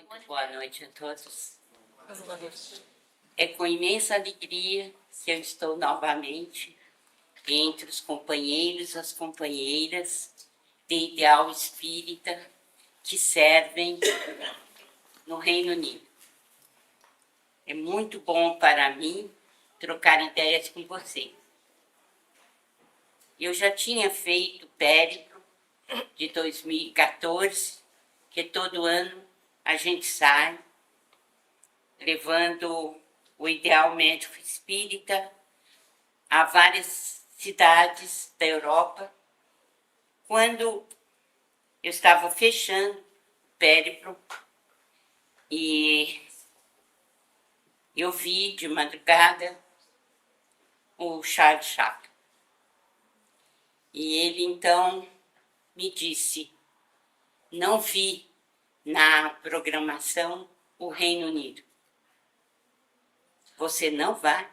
Muito boa noite a todos. É com imensa alegria que eu estou novamente entre os companheiros e as companheiras de ideal espírita que servem no Reino Unido. É muito bom para mim trocar ideias com vocês. Eu já tinha feito o périplo de 2014, que todo ano a gente sai levando o ideal médico espírita a várias cidades da Europa. Quando eu estava fechando o périplo e eu vi de madrugada o Charles Chaplin. E ele então me disse: não vi na programação o Reino Unido. Você não vai?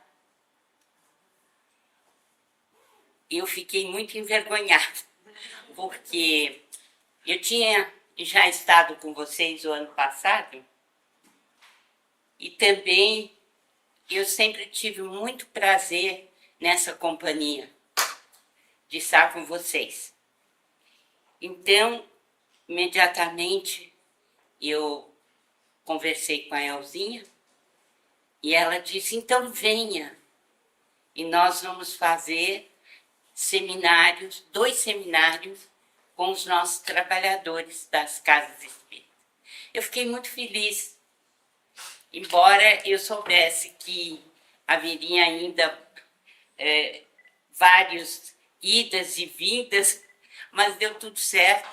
Eu fiquei muito envergonhada, porque eu tinha já estado com vocês o ano passado e também eu sempre tive muito prazer nessa companhia de estar com vocês. Então, imediatamente eu conversei com a Elzinha e ela disse: então venha, e nós vamos fazer seminários, 2 seminários com os nossos trabalhadores das casas espíritas. Eu fiquei muito feliz, embora eu soubesse que haveria ainda vários idas e vindas, mas deu tudo certo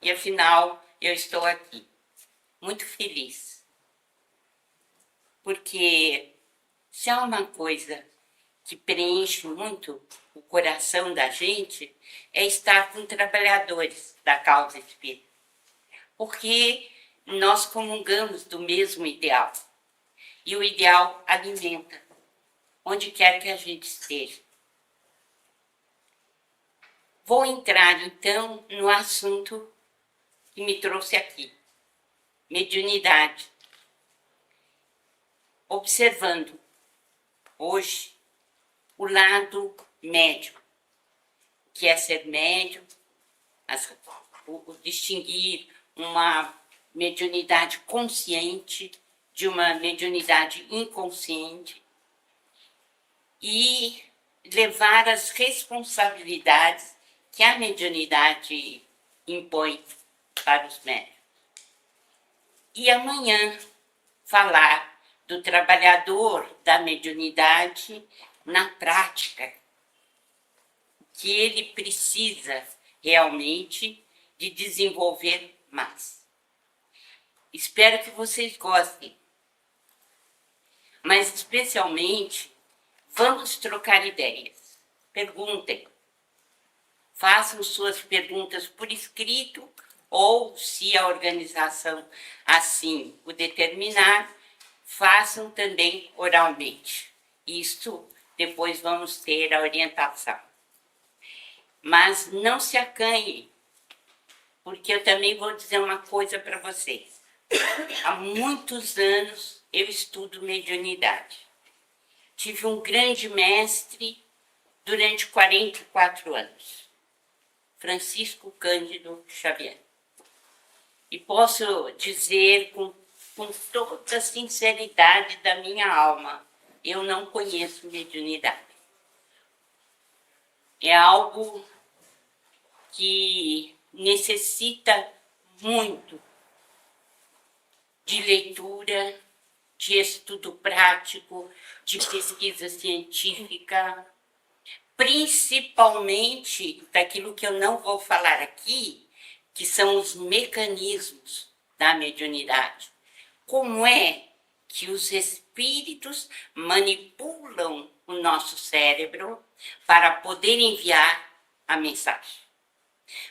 e afinal eu estou aqui, muito feliz. Porque se há uma coisa que preenche muito o coração da gente, é estar com trabalhadores da causa espírita. Porque nós comungamos do mesmo ideal. E o ideal alimenta, onde quer que a gente esteja. Vou entrar, então, no assunto que me trouxe aqui. Mediunidade. Observando hoje o lado médico, que é ser médium, distinguir uma mediunidade consciente de uma mediunidade inconsciente e levar as responsabilidades que a mediunidade impõe para os médiuns. E amanhã falar do trabalhador da mediunidade na prática, que ele precisa realmente de desenvolver mais. Espero que vocês gostem, mas especialmente vamos trocar ideias. Perguntem, façam suas perguntas por escrito ou, se a organização assim o determinar, façam também oralmente. Isto depois vamos ter a orientação. Mas não se acanhem, porque eu também vou dizer uma coisa para vocês. Há muitos anos eu estudo mediunidade. Tive um grande mestre durante 44 anos, Francisco Cândido Xavier. E posso dizer com toda a sinceridade da minha alma, eu não conheço mediunidade. É algo que necessita muito de leitura, de estudo prático, de pesquisa científica, principalmente daquilo que eu não vou falar aqui, que são os mecanismos da mediunidade. Como é que os espíritos manipulam o nosso cérebro para poder enviar a mensagem.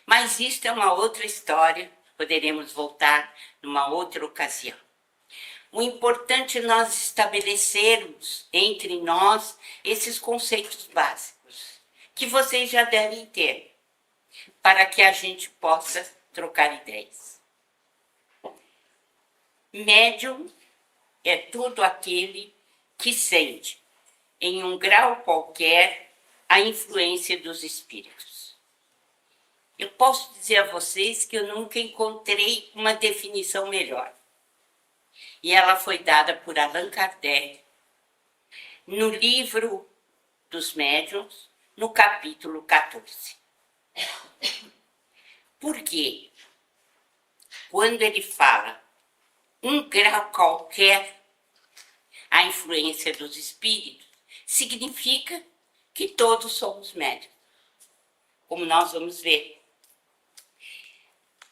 Mas isto é uma outra história, poderemos voltar numa outra ocasião. O importante é nós estabelecermos entre nós esses conceitos básicos, que vocês já devem ter, para que a gente possa trocar ideias. Médium é todo aquele que sente, em um grau qualquer, a influência dos espíritos. Eu posso dizer a vocês que eu nunca encontrei uma definição melhor. E ela foi dada por Allan Kardec no livro dos Médiuns, no capítulo 14. Por quê? Quando ele fala um grau qualquer, a influência dos espíritos, significa que todos somos médiuns, como nós vamos ver.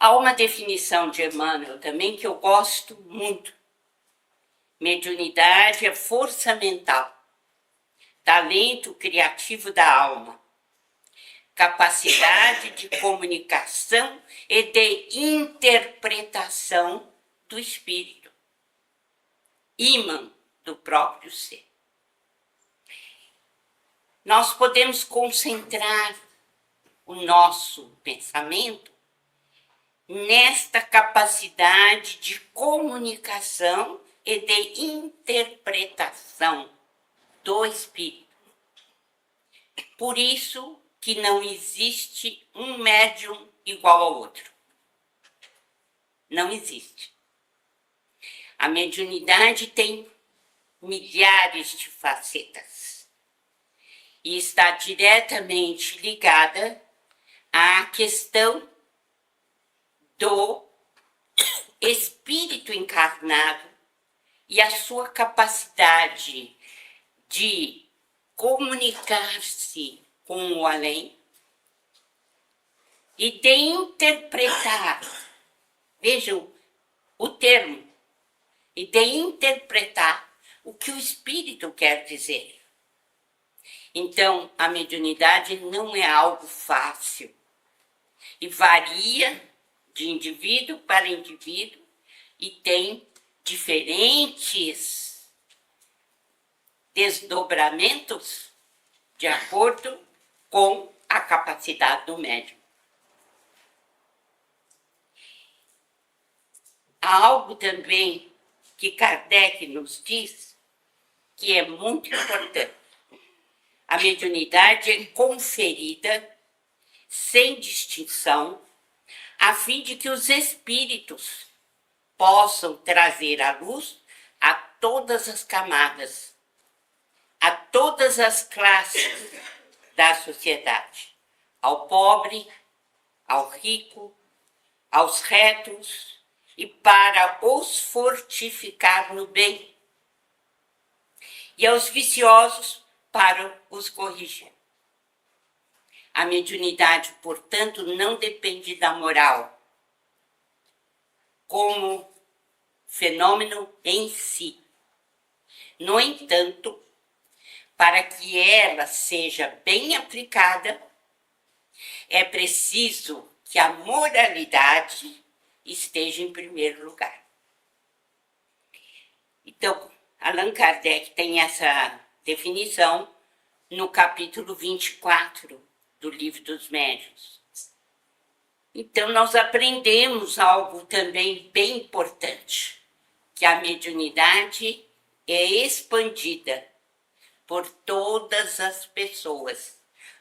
Há uma definição de Emmanuel também que eu gosto muito. Mediunidade é força mental, talento criativo da alma, capacidade de comunicação e de interpretação do espírito, ímã do próprio ser. Nós podemos concentrar o nosso pensamento nesta capacidade de comunicação e de interpretação do espírito. Por isso que não existe um médium igual ao outro. Não existe. A mediunidade tem milhares de facetas e está diretamente ligada à questão do espírito encarnado e a sua capacidade de comunicar-se com o além e de interpretar, vejam o termo, e de interpretar o que o espírito quer dizer. Então, a mediunidade não é algo fácil e varia de indivíduo para indivíduo e tem diferentes desdobramentos de acordo com a capacidade do médium. Há algo também que Kardec nos diz que é muito importante. A mediunidade é conferida sem distinção, a fim de que os espíritos possam trazer à luz a todas as camadas, a todas as classes da sociedade, ao pobre, ao rico, aos retos, e para os fortificar no bem, e aos viciosos para os corrigir. A mediunidade, portanto, não depende da moral como fenômeno em si. No entanto, para que ela seja bem aplicada, é preciso que a moralidade esteja em primeiro lugar. Então, Allan Kardec tem essa definição no capítulo 24 do Livro dos Médiuns. Então, nós aprendemos algo também bem importante, que a mediunidade é expandida por todas as pessoas,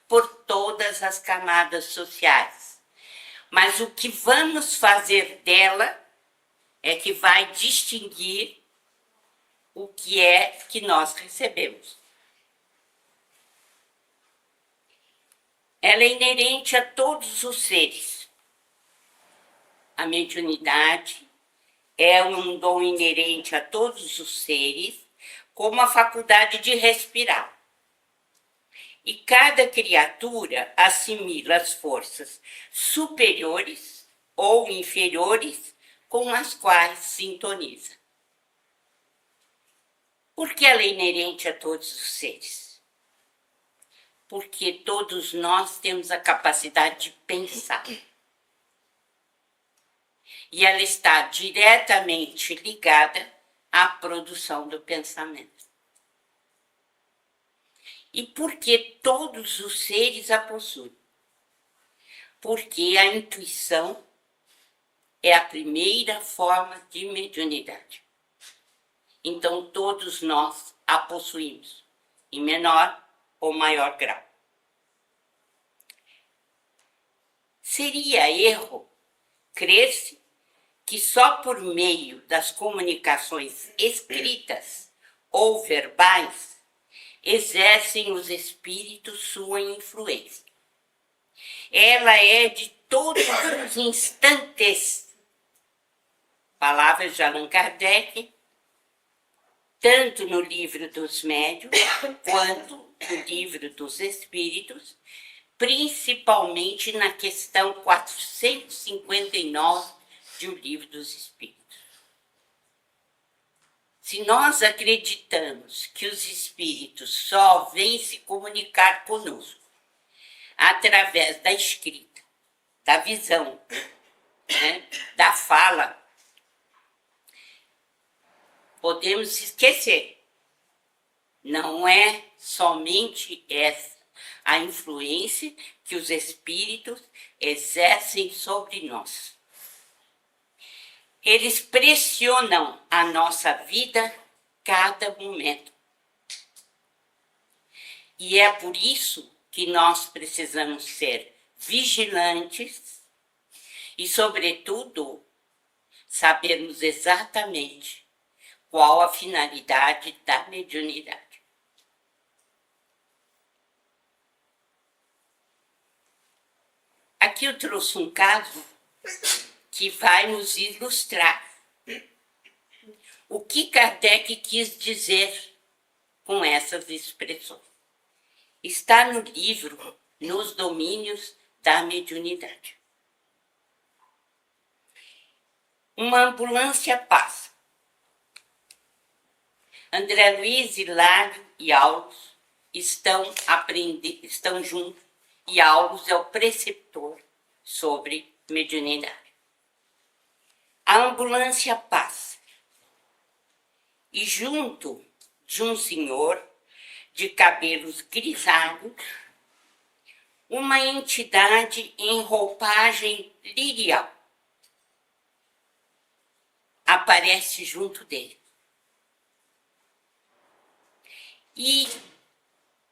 por todas as camadas sociais. Mas o que vamos fazer dela é que vai distinguir o que é que nós recebemos. Ela é inerente a todos os seres. A mediunidade é um dom inerente a todos os seres, como a faculdade de respirar. E cada criatura assimila as forças superiores ou inferiores com as quais sintoniza. Por que ela é inerente a todos os seres? Porque todos nós temos a capacidade de pensar. E ela está diretamente ligada à produção do pensamento. E por que todos os seres a possuem? Porque a intuição é a primeira forma de mediunidade. Então, todos nós a possuímos, em menor ou maior grau. Seria erro crer-se que só por meio das comunicações escritas ou verbais exercem os espíritos sua influência. Ela é de todos os instantes. Palavras de Allan Kardec, tanto no livro dos médiuns quanto no livro dos espíritos, principalmente na questão 459 de O Livro dos Espíritos. Se nós acreditamos que os espíritos só vêm se comunicar conosco através da escrita, da visão, né, da fala, podemos esquecer. Não é somente essa a influência que os espíritos exercem sobre nós. Eles pressionam a nossa vida cada momento. E é por isso que nós precisamos ser vigilantes e, sobretudo, sabermos exatamente qual a finalidade da mediunidade. Aqui eu trouxe um caso que vai nos ilustrar o que Kardec quis dizer com essas expressões. Está no livro Nos Domínios da Mediunidade. Uma ambulância passa. André Luiz, Hilário e Aulos estão juntos, e Aulos é o preceptor sobre mediunidade. A ambulância passa e junto de um senhor de cabelos grisalhos, uma entidade em roupagem lirial aparece junto dele. E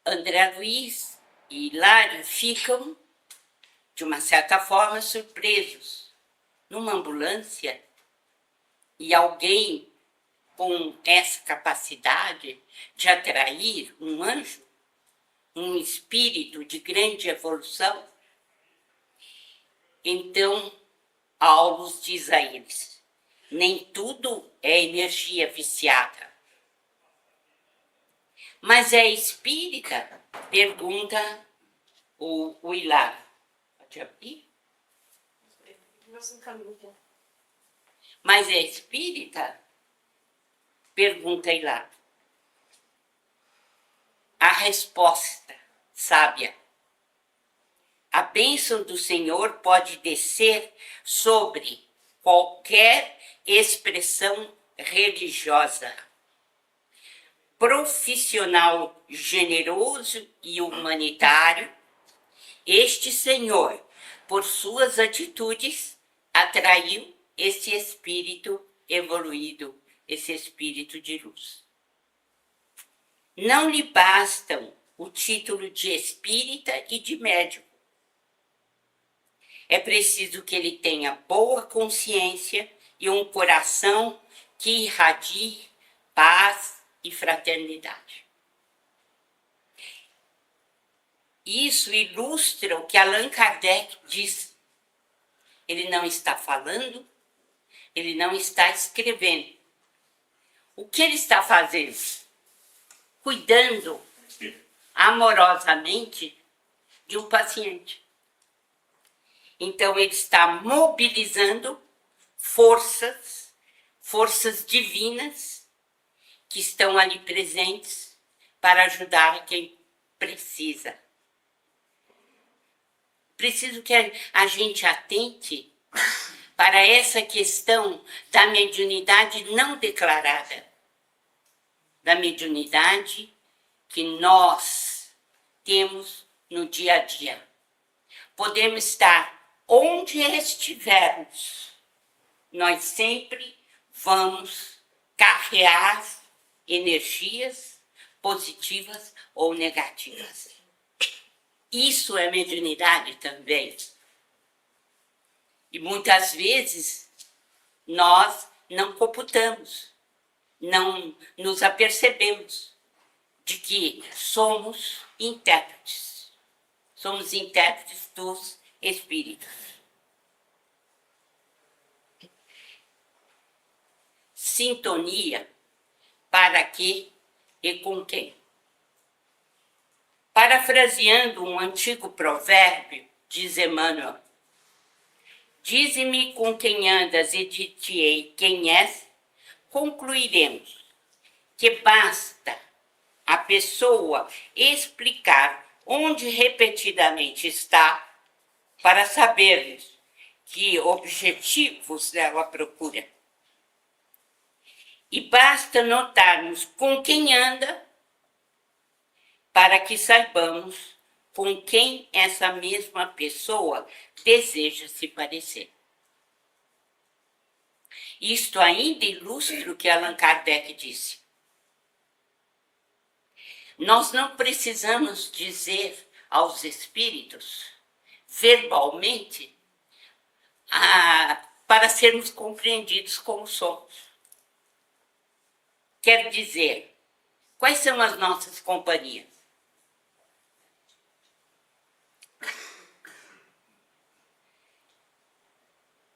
André Luiz e Hilário ficam, de uma certa forma, surpresos. Numa ambulância, e alguém com essa capacidade de atrair um anjo, um espírito de grande evolução. Então, Aulos diz a eles, nem tudo é energia viciada. Mas é espírita? Pergunta o Hilário. Pode abrir? Mas é espírita? Pergunta Hilário. A resposta sábia. A bênção do Senhor pode descer sobre qualquer expressão religiosa. Profissional generoso e humanitário, este Senhor, por suas atitudes, atraiu esse espírito evoluído, esse espírito de luz. Não lhe bastam o título de espírita e de médium. É preciso que ele tenha boa consciência e um coração que irradie paz e fraternidade. Isso ilustra o que Allan Kardec diz. Ele não está falando, ele não está escrevendo. O que ele está fazendo? Cuidando amorosamente de um paciente. Então, ele está mobilizando forças divinas que estão ali presentes para ajudar quem precisa. Preciso que a gente atente para essa questão da mediunidade não declarada, da mediunidade que nós temos no dia a dia. Podemos estar onde estivermos, nós sempre vamos carregar energias positivas ou negativas. Isso é mediunidade também. E muitas vezes nós não computamos, não nos apercebemos de que somos intérpretes. Somos intérpretes dos espíritos. Sintonia para que e com quem? Parafraseando um antigo provérbio, diz Emmanuel: dize-me com quem andas e dir-te-ei quem és, concluiremos que basta a pessoa explicar onde repetidamente está para sabermos que objetivos ela procura. E basta notarmos com quem anda para que saibamos com quem essa mesma pessoa deseja se parecer. Isto ainda ilustra o que Allan Kardec disse. Nós não precisamos dizer aos espíritos, verbalmente, para sermos compreendidos como somos. Quer dizer, quais são as nossas companhias?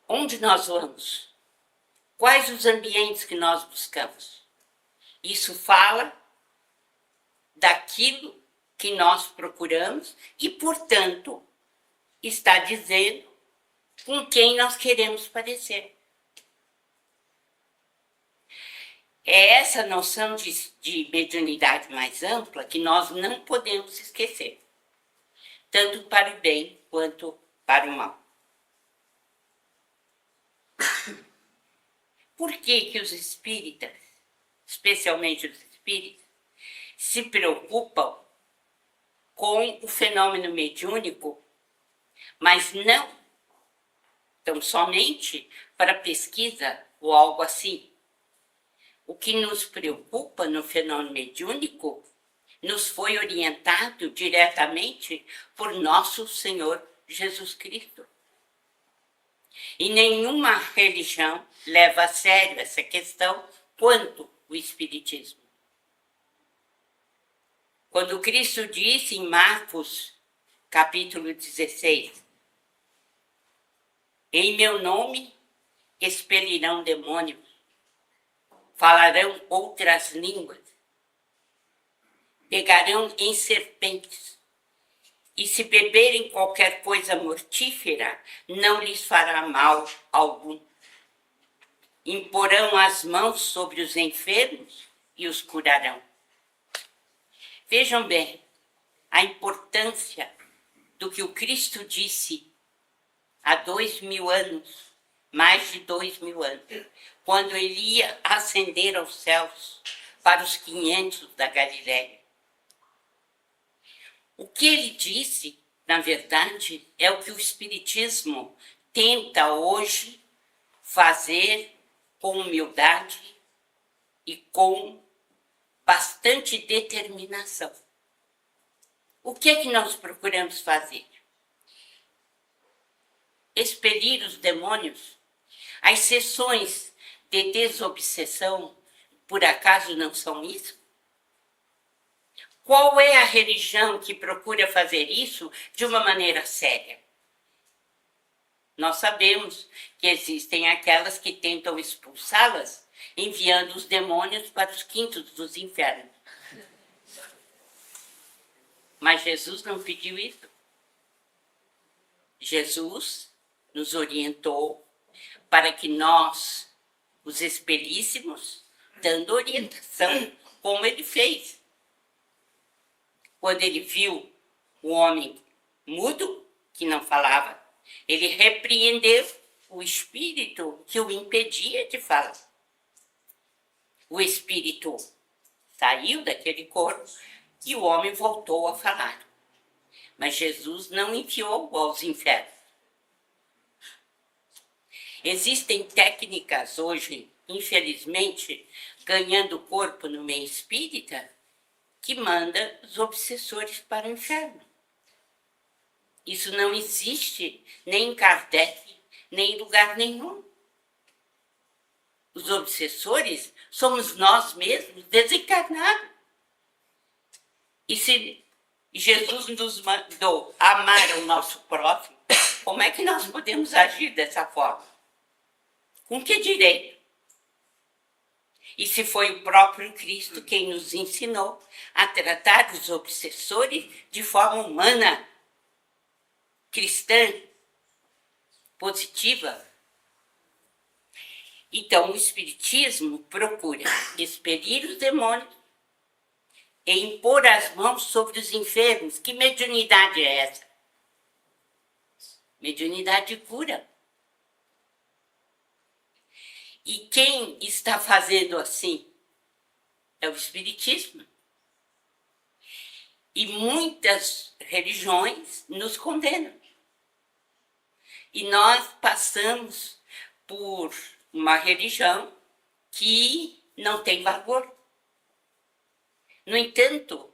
Onde nós vamos? Quais os ambientes que nós buscamos? Isso fala daquilo que nós procuramos e, portanto, está dizendo com quem nós queremos parecer. É essa noção de mediunidade mais ampla que nós não podemos esquecer, tanto para o bem quanto para o mal. Por que os espíritas, especialmente os espíritas, se preocupam com o fenômeno mediúnico, mas não tão somente para pesquisa ou algo assim? O que nos preocupa no fenômeno mediúnico nos foi orientado diretamente por nosso Senhor Jesus Cristo. E nenhuma religião leva a sério essa questão quanto o Espiritismo. Quando Cristo disse em Marcos, capítulo 16, em meu nome expelirão demônios, falarão outras línguas, pegarão em serpentes, e se beberem qualquer coisa mortífera, não lhes fará mal algum. Imporão as mãos sobre os enfermos e os curarão. Vejam bem a importância do que o Cristo disse há 2000 anos, mais de 2000 anos, quando ele ia ascender aos céus para os 500 da Galiléia. O que ele disse, na verdade, é o que o Espiritismo tenta hoje fazer com humildade e com bastante determinação. O que é que nós procuramos fazer? Expelir os demônios? As sessões de desobsessão, por acaso, não são isso? Qual é a religião que procura fazer isso de uma maneira séria? Nós sabemos que existem aquelas que tentam expulsá-las, enviando os demônios para os quintos dos infernos. Mas Jesus não pediu isso. Jesus nos orientou para que nós os expelíssemos, dando orientação, como ele fez. Quando ele viu o homem mudo, que não falava, ele repreendeu o espírito que o impedia de falar. O espírito saiu daquele corpo e o homem voltou a falar. Mas Jesus não enviou aos infernos. Existem técnicas hoje, infelizmente, ganhando corpo no meio espírita, que manda os obsessores para o inferno. Isso não existe nem em Kardec, nem em lugar nenhum. Os obsessores somos nós mesmos, desencarnados. E se Jesus nos mandou amar o nosso próximo, como é que nós podemos agir dessa forma? Com que direito? E se foi o próprio Cristo quem nos ensinou a tratar os obsessores de forma humana, cristã, positiva. Então, o Espiritismo procura expelir os demônios e impor as mãos sobre os enfermos. Que mediunidade é essa? Mediunidade de cura. E quem está fazendo assim? É o Espiritismo. E muitas religiões nos condenam. E nós passamos por uma religião que não tem valor. No entanto,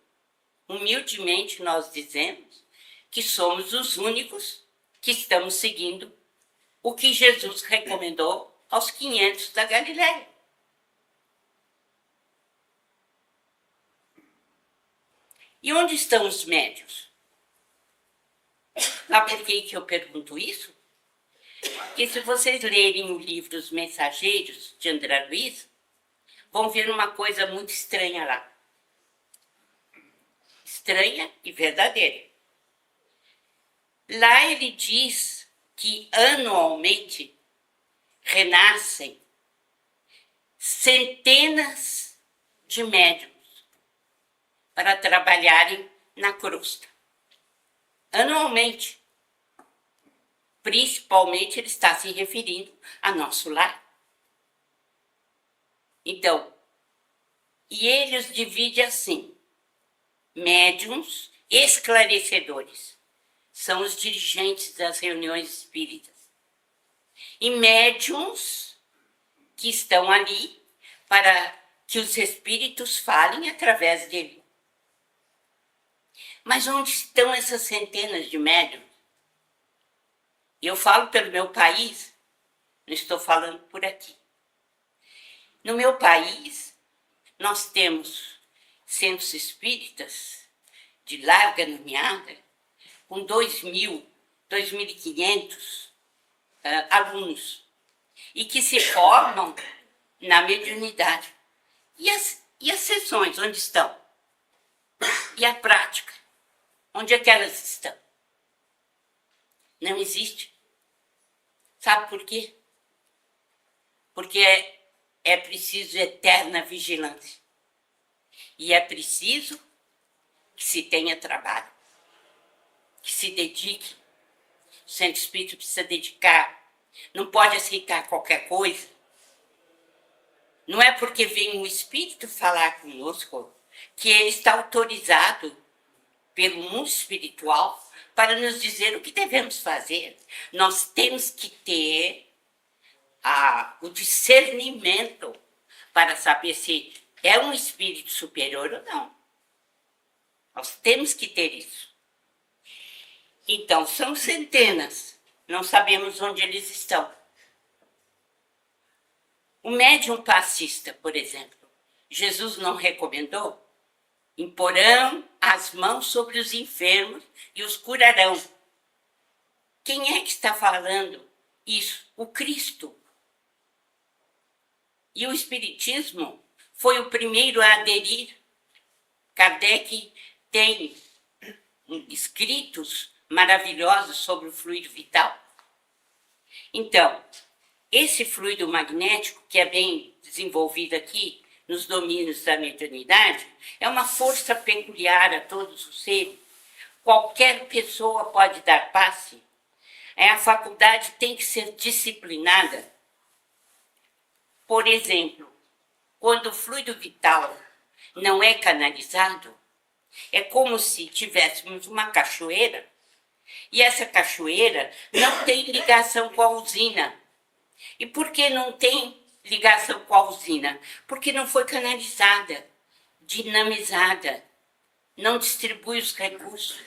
humildemente nós dizemos que somos os únicos que estamos seguindo o que Jesus recomendou aos 500 da Galileia. E onde estão os médios? Sabe por que eu pergunto isso? Porque se vocês lerem o livro Os Mensageiros, de André Luiz, vão ver uma coisa muito estranha lá. Estranha e verdadeira. Lá ele diz que anualmente renascem centenas de médiuns para trabalharem na crosta. Anualmente. Principalmente ele está se referindo a nosso lar. Então, e ele os divide assim: médiuns esclarecedores, são os dirigentes das reuniões espíritas, e médiuns que estão ali para que os espíritos falem através dele. Mas onde estão essas centenas de médiuns? Eu falo pelo meu país, não estou falando por aqui. No meu país, nós temos centros espíritas de larga nomeada, com 2.000, 2.500 alunos, e que se formam na mediunidade. E as sessões, onde estão? E a prática? Onde é que elas estão? Não existe. Sabe por quê? Porque é preciso eterna vigilância. E é preciso que se tenha trabalho, que se dedique. O centro espírita precisa dedicar. Não pode aceitar qualquer coisa. Não é porque vem um espírito falar conosco que ele está autorizado pelo mundo espiritual para nos dizer o que devemos fazer. Nós temos que ter o discernimento para saber se é um espírito superior ou não. Nós temos que ter isso. Então, são centenas. Não sabemos onde eles estão. O médium passista, por exemplo, Jesus não recomendou? Imporão as mãos sobre os enfermos e os curarão. Quem é que está falando isso? O Cristo. E o Espiritismo foi o primeiro a aderir. Kardec tem escritos maravilhosos sobre o fluido vital. Então, esse fluido magnético, que é bem desenvolvido aqui nos domínios da mediunidade, é uma força peculiar a todos os seres. Qualquer pessoa pode dar passe. A faculdade tem que ser disciplinada. Por exemplo, quando o fluido vital não é canalizado, é como se tivéssemos uma cachoeira e essa cachoeira não tem ligação com a usina. E por que não tem ligação com a usina? Porque não foi canalizada, dinamizada, não distribui os recursos.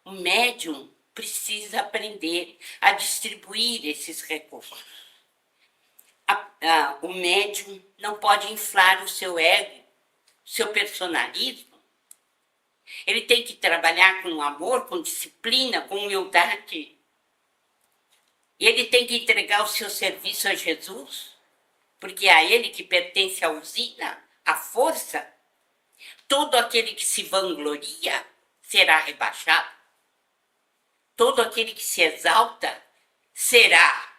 O médium precisa aprender a distribuir esses recursos. O médium não pode inflar o seu ego, seu personalismo. Ele tem que trabalhar com amor, com disciplina, com humildade. E ele tem que entregar o seu serviço a Jesus, porque é a ele que pertence a usina, a força. Todo aquele que se vangloria será rebaixado. Todo aquele que se exalta será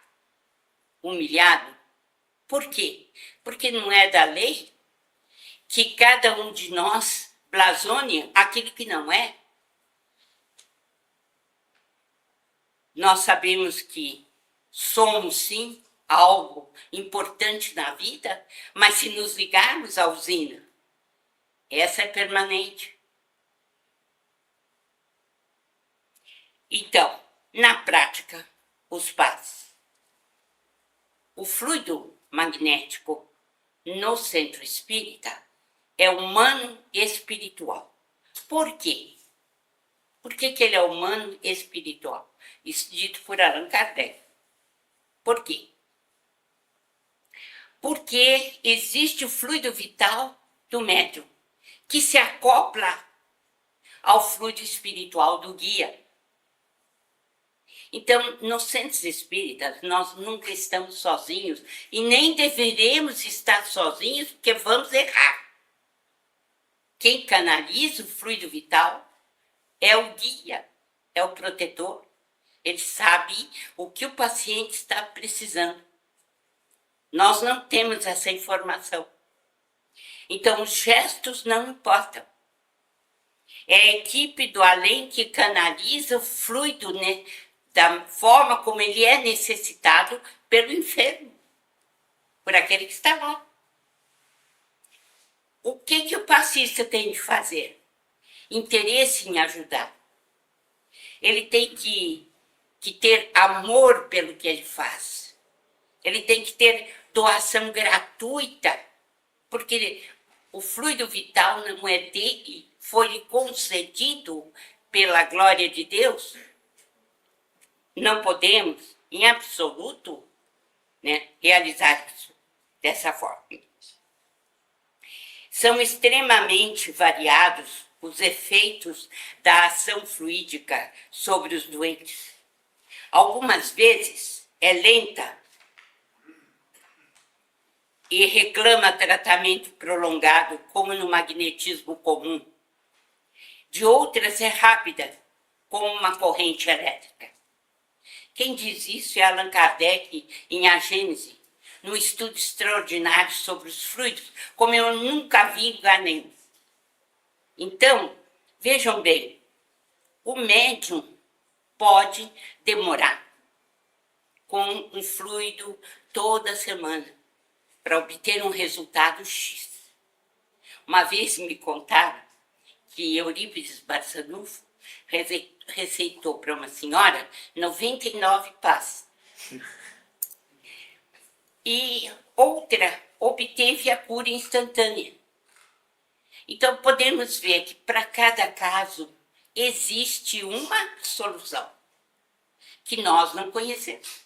humilhado. Por quê? Porque não é da lei que cada um de nós blasone aquilo que não é. Nós sabemos que somos, sim, algo importante na vida, mas se nos ligarmos à usina, essa é permanente. Então, na prática, os passos. O fluido magnético no centro espírita é humano espiritual. Por quê? Por que ele é humano espiritual? Isso dito por Allan Kardec. Por quê? Porque existe o fluido vital do médium, que se acopla ao fluido espiritual do guia. Então, nos centros espíritas, nós nunca estamos sozinhos e nem deveremos estar sozinhos, porque vamos errar. Quem canaliza o fluido vital é o guia, é o protetor. Ele sabe o que o paciente está precisando. Nós não temos essa informação. Então, os gestos não importam. É a equipe do além que canaliza o fluido, né, da forma como ele é necessitado pelo enfermo, por aquele que está lá. O que o passista tem de fazer? Interesse em ajudar. Ele tem que ter amor pelo que ele faz. Ele tem que ter doação gratuita, porque o fluido vital não é dele, foi concedido pela glória de Deus. Não podemos, em absoluto, né, realizar isso dessa forma. São extremamente variados os efeitos da ação fluídica sobre os doentes. Algumas vezes é lenta e reclama tratamento prolongado, como no magnetismo comum. De outras é rápida, como uma corrente elétrica. Quem diz isso é Allan Kardec em A Gênese, num estudo extraordinário sobre os fluidos, como eu nunca vi em lugar nenhum. Então, vejam bem, o médium pode demorar com um fluido toda semana para obter um resultado X. Uma vez me contaram que Eurípides Barçanufo receitou para uma senhora 99 passes. E outra obteve a cura instantânea. Então, podemos ver que para cada caso existe uma solução que nós não conhecemos,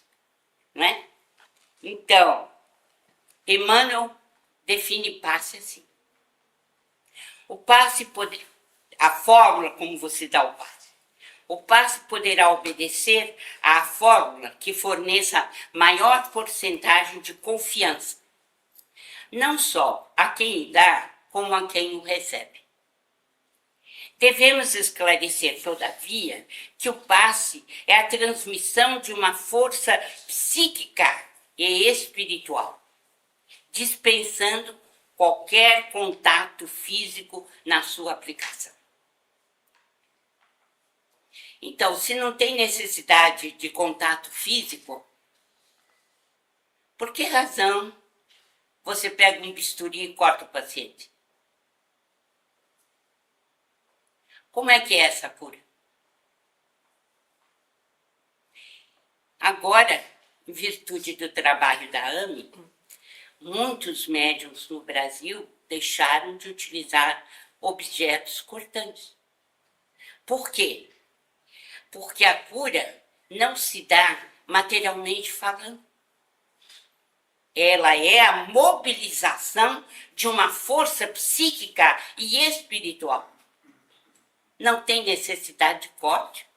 não é? Então, Emmanuel define passe assim. O passe poder, a fórmula como você dá o passe. O passe poderá obedecer à fórmula que forneça maior porcentagem de confiança, não só a quem dá, como a quem o recebe. Devemos esclarecer, todavia, que o passe é a transmissão de uma força psíquica e espiritual, dispensando qualquer contato físico na sua aplicação. Então, se não tem necessidade de contato físico, por que razão você pega um bisturi e corta o paciente? Como é que é essa cura? Agora, em virtude do trabalho da AME, muitos médiuns no Brasil deixaram de utilizar objetos cortantes. Por quê? Porque a cura não se dá materialmente falando. Ela é a mobilização de uma força psíquica e espiritual. Não tem necessidade de corte.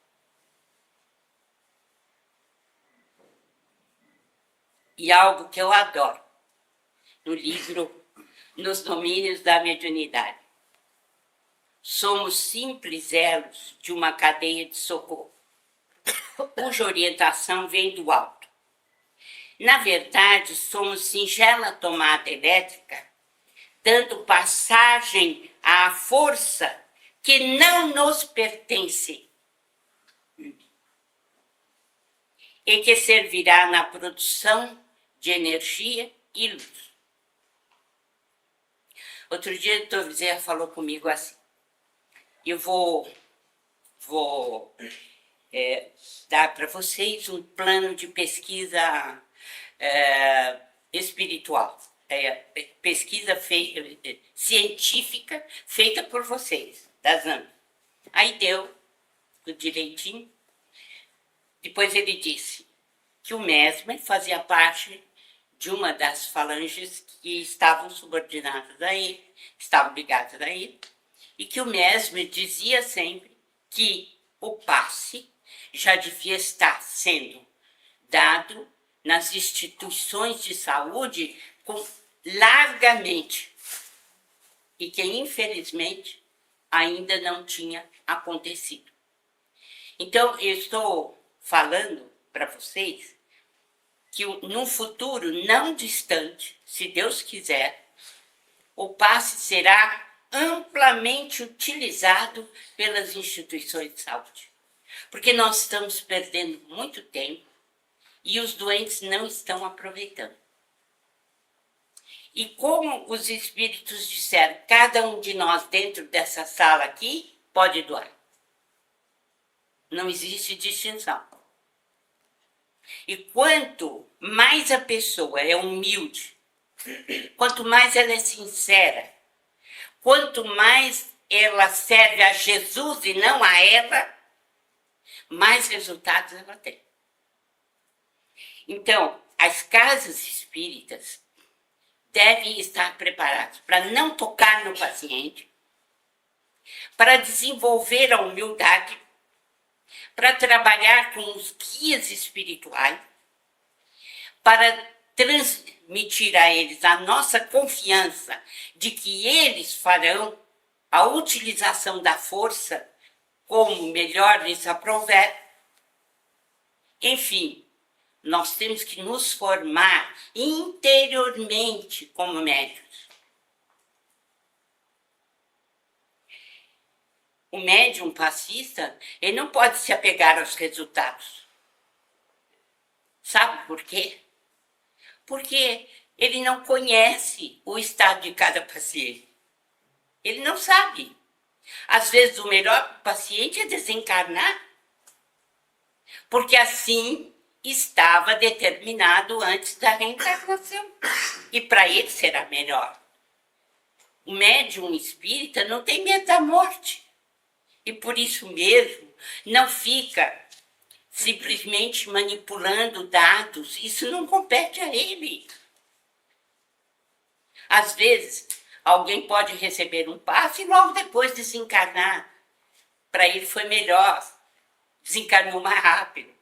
E algo que eu adoro no livro Nos Domínios da Mediunidade. Somos simples elos de uma cadeia de socorro, cuja orientação vem do alto. Na verdade, somos singela tomada elétrica, dando passagem à força que não nos pertence e que servirá na produção de energia e luz. Outro dia o Dr. Bezerra falou comigo assim, eu vou dar para vocês um plano de pesquisa espiritual, pesquisa científica feita por vocês, da ZAM. Aí deu tudo direitinho. Depois ele disse que o Mesmer fazia parte de uma das falanges que estavam subordinadas a ele, estavam ligadas a ele, e que o Mesmer dizia sempre que o passe já devia estar sendo dado nas instituições de saúde largamente, e que, infelizmente, ainda não tinha acontecido. Então, eu estou falando para vocês que num futuro não distante, se Deus quiser, o passe será amplamente utilizado pelas instituições de saúde. Porque nós estamos perdendo muito tempo e os doentes não estão aproveitando. E como os espíritos disseram, cada um de nós dentro dessa sala aqui pode doar. Não existe distinção. E quanto mais a pessoa é humilde, quanto mais ela é sincera, quanto mais ela serve a Jesus e não a ela, mais resultados ela tem. Então, as casas espíritas devem estar preparadas para não tocar no paciente, para desenvolver a humildade, para trabalhar com os guias espirituais, para transmitir a eles a nossa confiança de que eles farão a utilização da força como melhor lhes aprouver. Enfim, nós temos que nos formar interiormente como médiuns. O médium passista, ele não pode se apegar aos resultados. Sabe por quê? Porque ele não conhece o estado de cada paciente. Ele não sabe. Às vezes, o melhor paciente é desencarnar, porque assim estava determinado antes da reencarnação. E para ele será melhor. O médium espírita não tem medo da morte. E por isso mesmo não fica simplesmente manipulando dados. Isso não compete a ele. Às vezes, alguém pode receber um passe e logo depois desencarnar. Para ele foi melhor. Desencarnou mais rápido.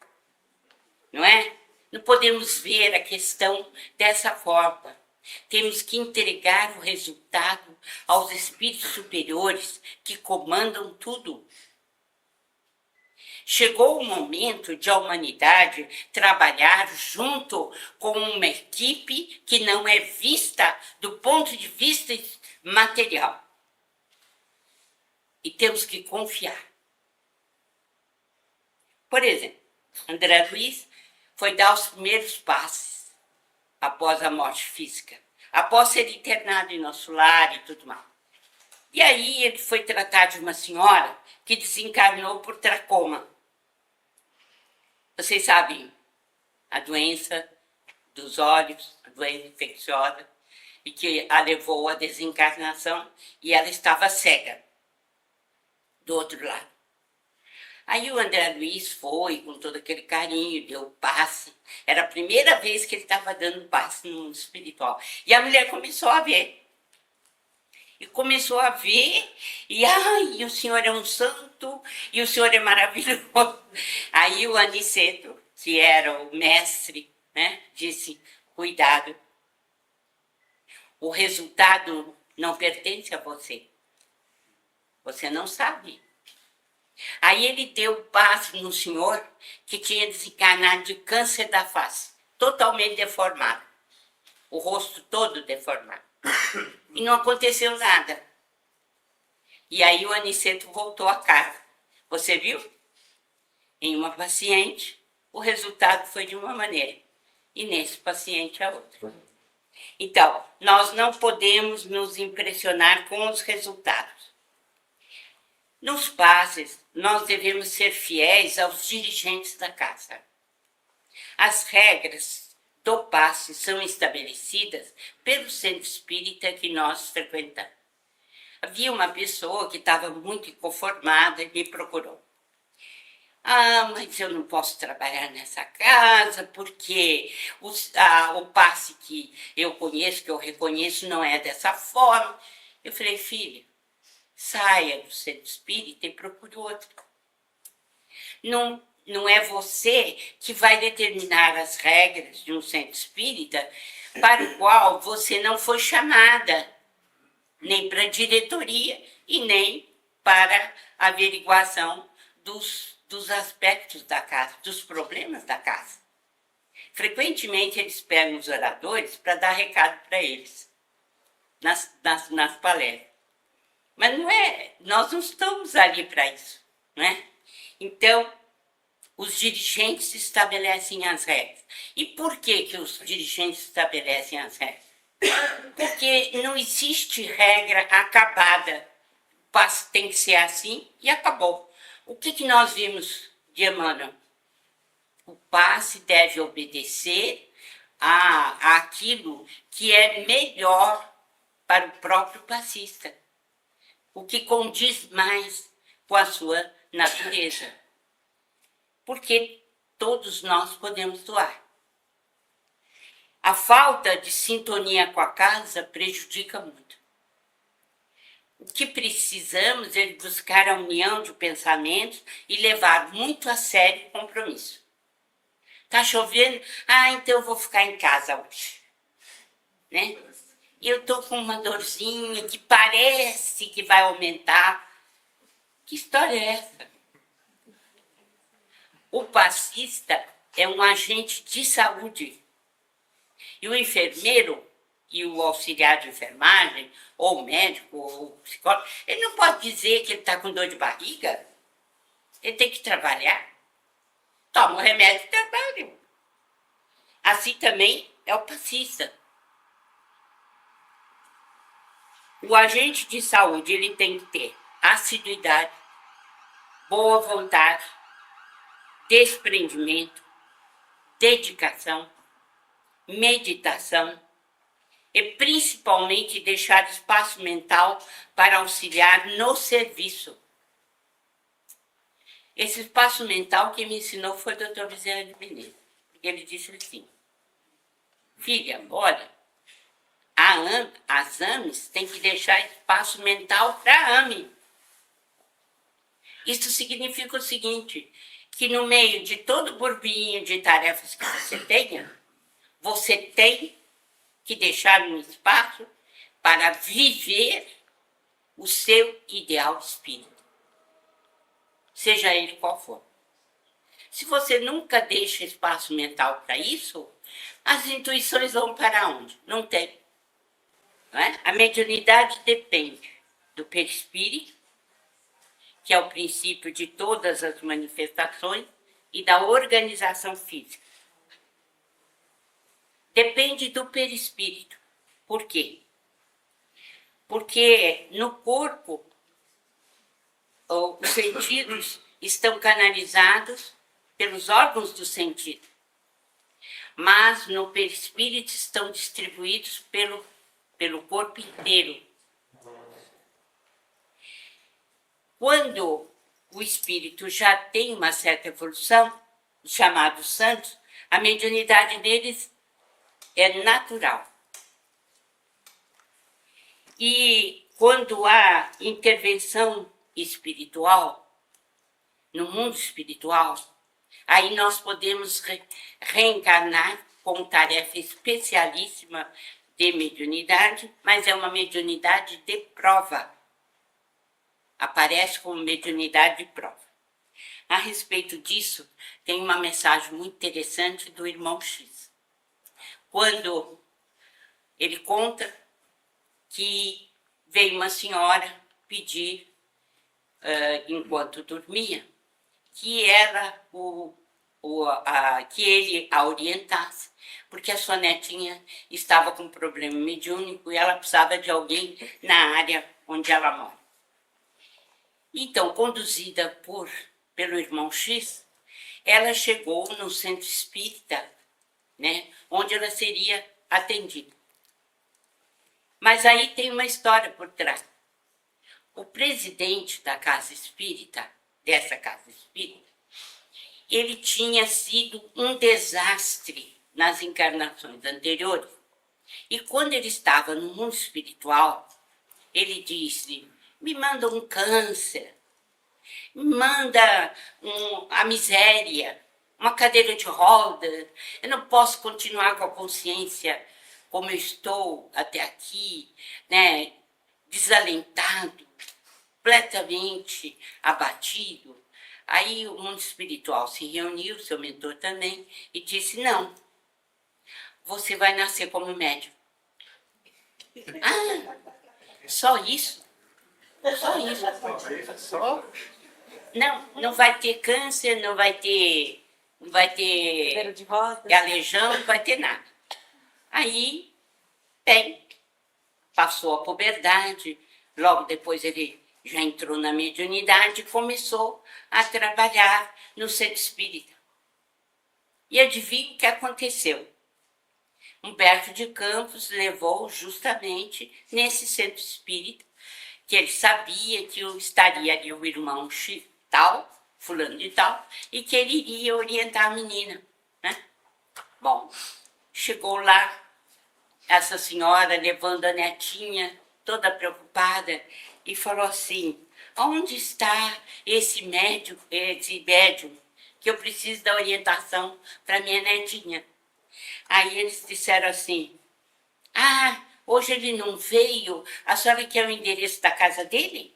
Não é? Não podemos ver a questão dessa forma. Temos que entregar o resultado aos espíritos superiores que comandam tudo. Chegou o momento de a humanidade trabalhar junto com uma equipe que não é vista do ponto de vista material. E temos que confiar. Por exemplo, André Luiz foi dar os primeiros passos após a morte física, após ser internado em nosso lar e tudo mais. E aí ele foi tratar de uma senhora que desencarnou por tracoma. Vocês sabem a doença dos olhos, a doença infecciosa, e que a levou à desencarnação, e ela estava cega do outro lado. Aí o André Luiz foi, com todo aquele carinho, deu passe. Era a primeira vez que ele estava dando passe no mundo espiritual. E a mulher começou a ver. E começou a ver, e ai, o senhor é um santo, e o senhor é maravilhoso. Aí o Aniceto, que era o mestre, né, disse, cuidado, o resultado não pertence a você. Você não sabe. Aí ele deu passe no senhor que tinha desencarnado de câncer da face, totalmente deformado, o rosto todo deformado. E não aconteceu nada. E aí o Aniceto voltou a casa. Você viu? Em uma paciente, o resultado foi de uma maneira, e nesse paciente a outra. Então, nós não podemos nos impressionar com os resultados. Nos passes, nós devemos ser fiéis aos dirigentes da casa. As regras do passe são estabelecidas pelo centro espírita que nós frequentamos. Havia uma pessoa que estava muito inconformada e me procurou. Ah, mas eu não posso trabalhar nessa casa porque o passe que eu conheço, que eu reconheço, não é dessa forma. Eu falei, filha, saia do centro espírita e procure outro. Não é você que vai determinar as regras de um centro espírita para o qual você não foi chamada, nem para a diretoria e nem para a averiguação dos aspectos da casa, dos problemas da casa. Frequentemente eles pegam os oradores para dar recado para eles nas palestras. Mas não é, nós não estamos ali para isso, não é? Então, os dirigentes estabelecem as regras. E por que os dirigentes estabelecem as regras? Porque não existe regra acabada. O passe tem que ser assim e acabou. O que nós vimos de Emmanuel? O passe deve obedecer àquilo que é melhor para o próprio passista, o que condiz mais com a sua natureza. Porque todos nós podemos doar. A falta de sintonia com a casa prejudica muito. O que precisamos é buscar a união de pensamentos e levar muito a sério o compromisso. Está chovendo? Ah, então eu vou ficar em casa hoje. Né? E eu estou com uma dorzinha que parece que vai aumentar. Que história é essa? O passista é um agente de saúde. E o enfermeiro e o auxiliar de enfermagem, ou o médico, ou o psicólogo, ele não pode dizer que ele está com dor de barriga. Ele tem que trabalhar. Toma o remédio e trabalha. Assim também é o passista. O agente de saúde ele tem que ter assiduidade, boa vontade, desprendimento, dedicação, meditação e principalmente deixar espaço mental para auxiliar no serviço. Esse espaço mental que me ensinou foi o Dr. Bezerra de Menezes. Ele disse assim, filha, olha, as AMES têm que deixar espaço mental para a AME. Isso significa o seguinte, que no meio de todo o burburinho de tarefas que você tenha, você tem que deixar um espaço para viver o seu ideal espírita, seja ele qual for. Se você nunca deixa espaço mental para isso, as intuições vão para onde? Não tem. Não é? A mediunidade depende do perispírito, que é o princípio de todas as manifestações, e da organização física. Depende do perispírito. Por quê? Porque no corpo, os sentidos estão canalizados pelos órgãos do sentido. mas no perispírito estão distribuídos pelo corpo inteiro. Quando o espírito já tem uma certa evolução, os chamados santos, a mediunidade deles é natural. E quando há intervenção espiritual, no mundo espiritual, aí nós podemos reencarnar com tarefa especialíssima de mediunidade, mas é uma mediunidade de prova. Aparece como mediunidade de prova. A respeito disso, tem uma mensagem muito interessante do irmão X. Quando ele conta que veio uma senhora pedir, enquanto dormia, que que ele a orientasse, porque a sua netinha estava com um problema mediúnico e ela precisava de alguém na área onde ela mora. Então, conduzida pelo irmão X, ela chegou no centro espírita, né, onde ela seria atendida. Mas aí tem uma história por trás. O presidente da casa espírita, dessa casa espírita, ele tinha sido um desastre nas encarnações anteriores. E quando ele estava no mundo espiritual, ele disse: me manda um câncer, me manda a miséria, uma cadeira de rodas, eu não posso continuar com a consciência como eu estou até aqui, né, desalentado, completamente abatido. Aí o mundo espiritual se reuniu, seu mentor também, e disse: não, você vai nascer como médium. Ah, só isso? Só isso? Só? Não vai ter câncer, não vai ter galejão, não vai ter nada. Aí, bem, passou a puberdade, logo depois ele já entrou na mediunidade e começou a trabalhar no centro espírita. E adivinha o que aconteceu? Humberto de Campos levou justamente nesse centro espírita, que ele sabia que estaria ali o irmão tal, fulano de tal, e que ele iria orientar a menina, né? Bom, chegou lá, essa senhora levando a netinha, toda preocupada, e falou assim: onde está esse médium, que eu preciso da orientação para minha netinha? Aí eles disseram assim: ah, hoje ele não veio, a senhora quer o endereço da casa dele?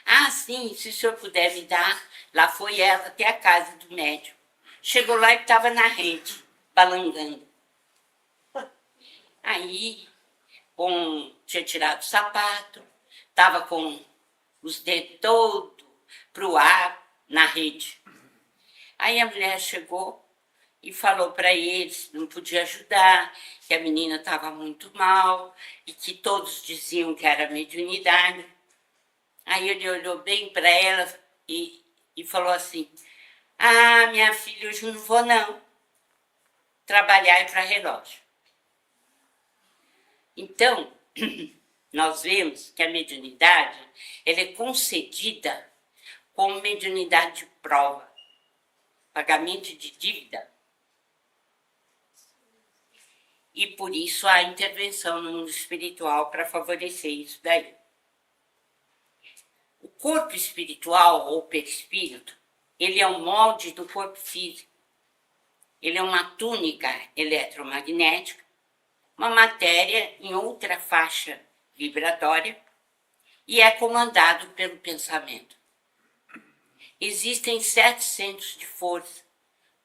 Ah, sim, se o senhor puder me dar. Lá foi ela até a casa do médium. Chegou lá e estava na rede, balangando. Aí, tinha tirado o sapato, estava com os dedos todos para o ar na rede. Aí a mulher chegou e falou para eles, não podia ajudar, que a menina estava muito mal e que todos diziam que era mediunidade. Aí ele olhou bem para ela e falou assim: ah, minha filha, hoje não vou não, trabalhar é para relógio. Então, nós vemos que a mediunidade ela é concedida como mediunidade de prova, pagamento de dívida. E por isso há intervenção no mundo espiritual para favorecer isso daí. O corpo espiritual ou perispírito, ele é um molde do corpo físico. Ele é uma túnica eletromagnética, uma matéria em outra faixa vibratória, e é comandado pelo pensamento. Existem 7 centros de força: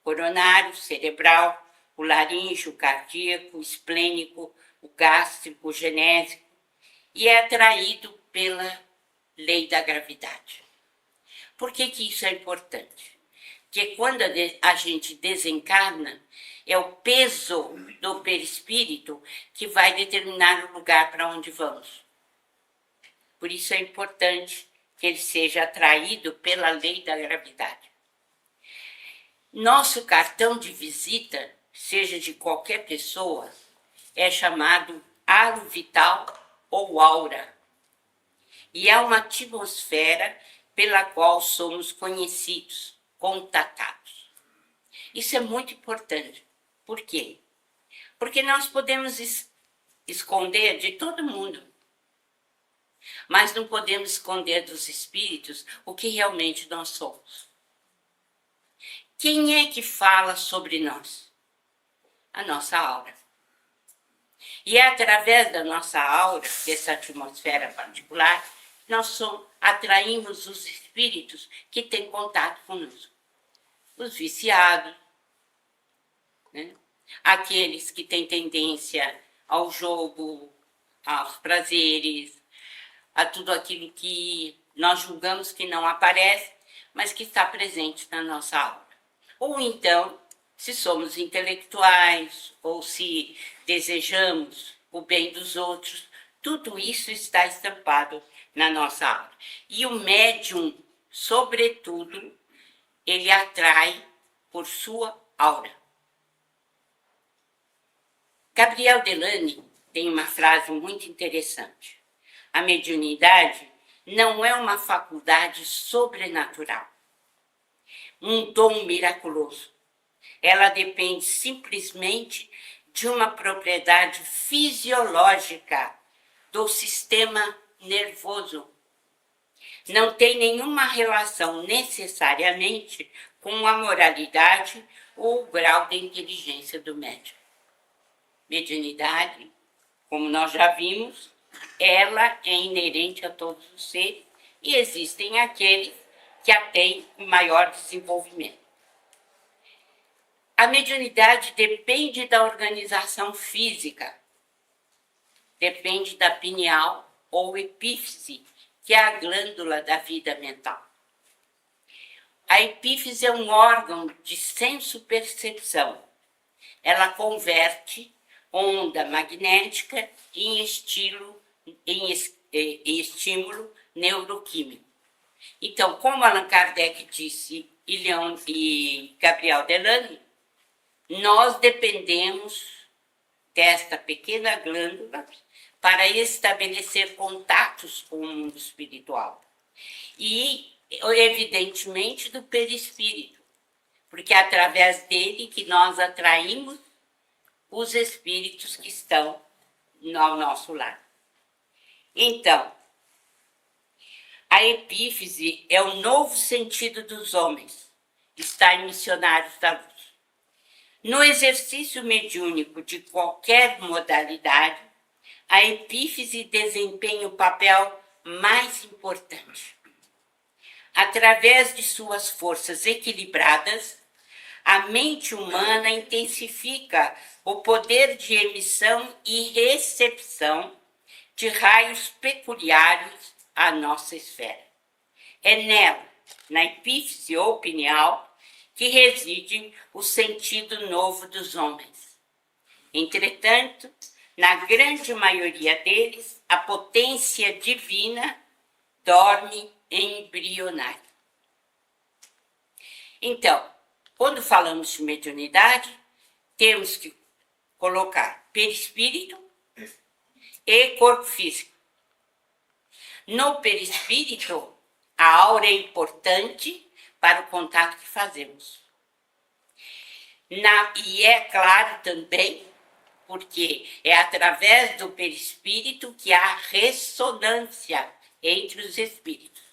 coronário, cerebral, o laríngeo, o cardíaco, o esplênico, o gástrico, o genésico, e é atraído pela lei da gravidade. Por que isso é importante? Porque quando a gente desencarna, é o peso do perispírito que vai determinar o lugar para onde vamos. Por isso é importante que ele seja atraído pela lei da gravidade. Nosso cartão de visita seja de qualquer pessoa, é chamado halo vital ou aura. E é uma atmosfera pela qual somos conhecidos, contatados. Isso é muito importante. Por quê? Porque nós podemos esconder de todo mundo, mas não podemos esconder dos espíritos o que realmente nós somos. Quem é que fala sobre nós? A nossa aura. E é através da nossa aura, dessa atmosfera particular, nós atraímos os espíritos que têm contato conosco. Os viciados, né? Aqueles que têm tendência ao jogo, aos prazeres, a tudo aquilo que nós julgamos que não aparece, mas que está presente na nossa aura. Ou então, se somos intelectuais, ou se desejamos o bem dos outros, tudo isso está estampado na nossa aura. E o médium, sobretudo, ele atrai por sua aura. Gabriel Delany tem uma frase muito interessante. A mediunidade não é uma faculdade sobrenatural, um dom miraculoso. Ela depende simplesmente de uma propriedade fisiológica do sistema nervoso. Não tem nenhuma relação necessariamente com a moralidade ou o grau de inteligência do médium. Mediunidade, como nós já vimos, ela é inerente a todos os seres e existem aqueles que a têm maior desenvolvimento. A mediunidade depende da organização física, depende da pineal ou epífise, que é a glândula da vida mental. A epífise é um órgão de senso-percepção. Ela converte onda magnética em estímulo neuroquímico. Então, como Allan Kardec disse e Gabriel Delany, nós dependemos desta pequena glândula para estabelecer contatos com o mundo espiritual. E, evidentemente, do perispírito, porque é através dele que nós atraímos os espíritos que estão ao nosso lado. Então, a epífise é o novo sentido dos homens, está em Missionários da Luz. No exercício mediúnico de qualquer modalidade, a epífise desempenha o papel mais importante. Através de suas forças equilibradas, a mente humana intensifica o poder de emissão e recepção de raios peculiares à nossa esfera. É nela, na epífise ou pineal, que reside o sentido novo dos homens. Entretanto, na grande maioria deles, a potência divina dorme embrionária. Então, quando falamos de mediunidade, temos que colocar perispírito e corpo físico. No perispírito, a aura é importante para o contato que fazemos. E é claro também, porque é através do perispírito que há ressonância entre os espíritos.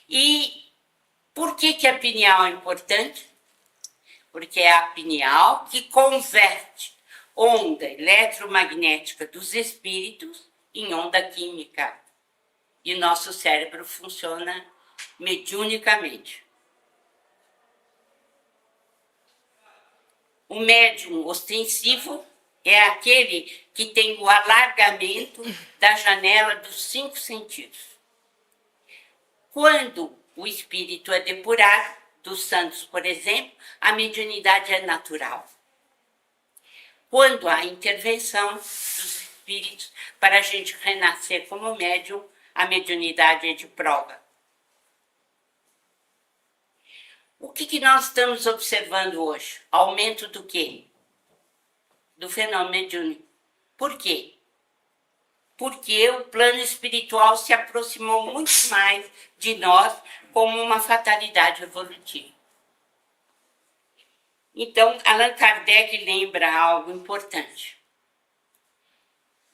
E por que a pineal é importante? Porque é a pineal que converte onda eletromagnética dos espíritos em onda química. E o nosso cérebro funciona mediunicamente. O médium ostensivo é aquele que tem o alargamento da janela dos 5 sentidos. Quando o espírito é depurado, dos santos, por exemplo, a mediunidade é natural. Quando há intervenção dos espíritos para a gente renascer como médium, a mediunidade é de prova. O que nós estamos observando hoje? Aumento do quê? do fenômeno mediúnico. Por quê? Porque o plano espiritual se aproximou muito mais de nós como uma fatalidade evolutiva. Então, Allan Kardec lembra algo importante.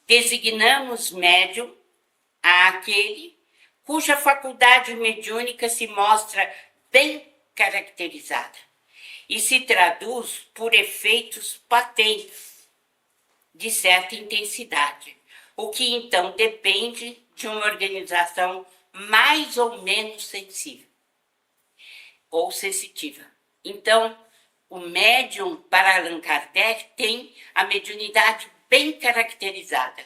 Designamos médium àquele cuja faculdade mediúnica se mostra bem caracterizada e se traduz por efeitos patentes de certa intensidade, o que então depende de uma organização mais ou menos sensível ou sensitiva. Então, o médium, para Allan Kardec, tem a mediunidade bem caracterizada.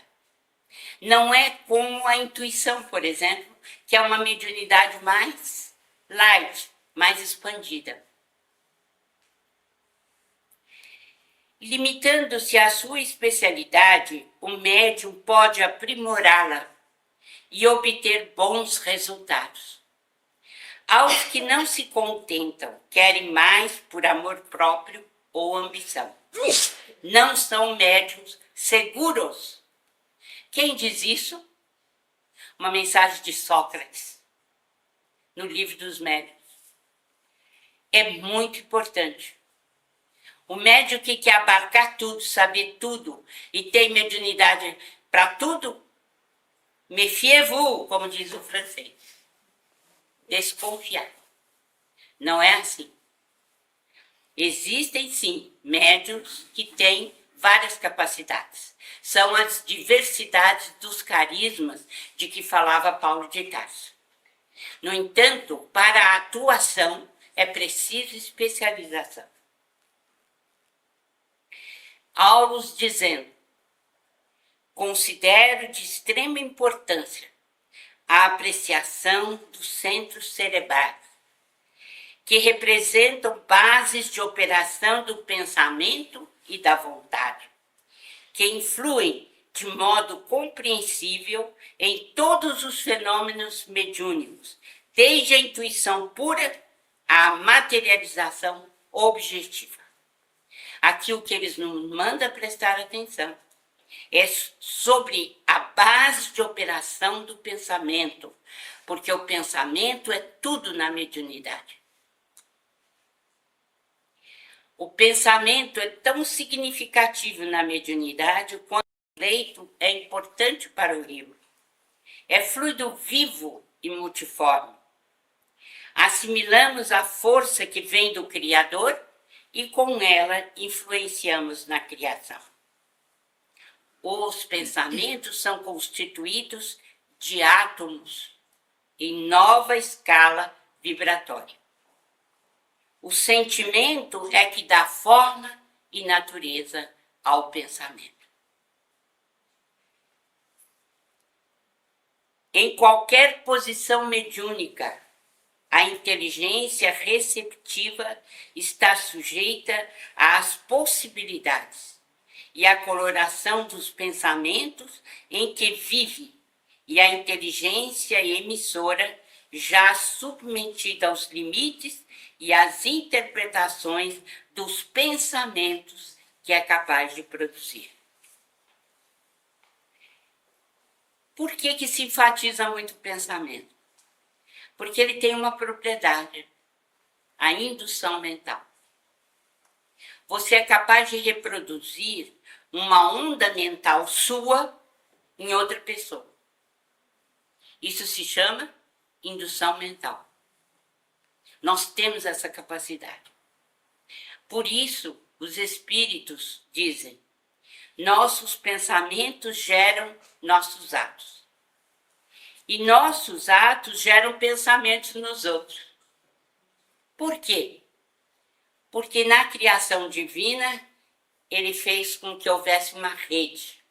Não é como a intuição, por exemplo, que é uma mediunidade mais light, mais expandida. Limitando-se à sua especialidade, o médium pode aprimorá-la e obter bons resultados. Aos que não se contentam, querem mais por amor próprio ou ambição. Não são médiuns seguros. Quem diz isso? Uma mensagem de Sócrates, no livro dos médiuns. É muito importante. O médium que quer abarcar tudo, saber tudo e tem mediunidade para tudo, méfiez-vous, como diz o francês. Desconfiar. Não é assim. Existem, sim, médiuns que têm várias capacidades. São as diversidades dos carismas de que falava Paulo de Tarso. No entanto, para a atuação é preciso especialização. Aulus dizendo: considero de extrema importância a apreciação dos centros cerebrais, que representam bases de operação do pensamento e da vontade, que influem de modo compreensível em todos os fenômenos mediúnicos, desde a intuição pura à materialização objetiva. Aqui o que eles nos mandam prestar atenção é sobre a base de operação do pensamento, porque o pensamento é tudo na mediunidade. O pensamento é tão significativo na mediunidade quanto o leito é importante para o livro. É fluido vivo e multiforme. Assimilamos a força que vem do Criador e com ela influenciamos na criação. Os pensamentos são constituídos de átomos em nova escala vibratória. O sentimento é que dá forma e natureza ao pensamento. Em qualquer posição mediúnica, a inteligência receptiva está sujeita às possibilidades e à coloração dos pensamentos em que vive, e a inteligência emissora já submetida aos limites e às interpretações dos pensamentos que é capaz de produzir. Por que se enfatiza muito o pensamento? Porque ele tem uma propriedade, a indução mental. Você é capaz de reproduzir uma onda mental sua em outra pessoa. Isso se chama indução mental. Nós temos essa capacidade. Por isso, os espíritos dizem: nossos pensamentos geram nossos atos. E nossos atos geram pensamentos nos outros. Por quê? Porque na criação divina, ele fez com que houvesse uma rede.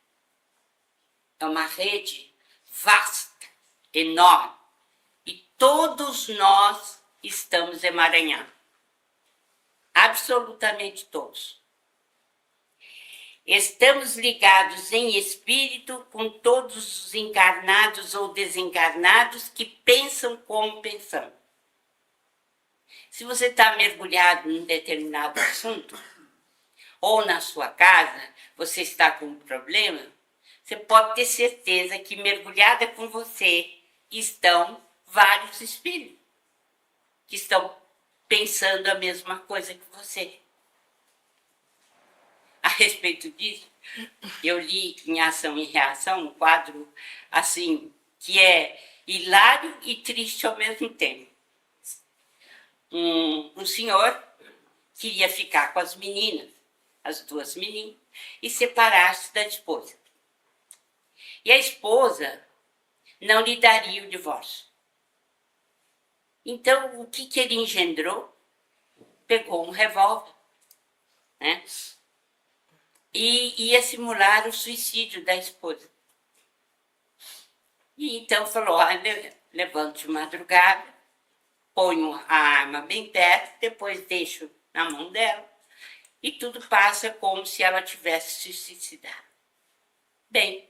É uma rede vasta, enorme. E todos nós estamos emaranhados. Absolutamente todos. Estamos ligados em espírito com todos os encarnados ou desencarnados que pensam como pensamos. Se você está mergulhado em determinado assunto, ou na sua casa, você está com um problema, você pode ter certeza que mergulhada com você estão vários espíritos que estão pensando a mesma coisa que você. A respeito disso, eu li em Ação e Reação um quadro assim que é hilário e triste ao mesmo tempo. Um senhor queria ficar com as meninas, as duas meninas, e separar-se da esposa. E a esposa não lhe daria o divórcio. Então, o que ele engendrou? Pegou um revólver, né? E ia simular o suicídio da esposa. E então falou, olha, levanto de madrugada, ponho a arma bem perto, depois deixo na mão dela, e tudo passa como se ela tivesse se suicidado. Bem,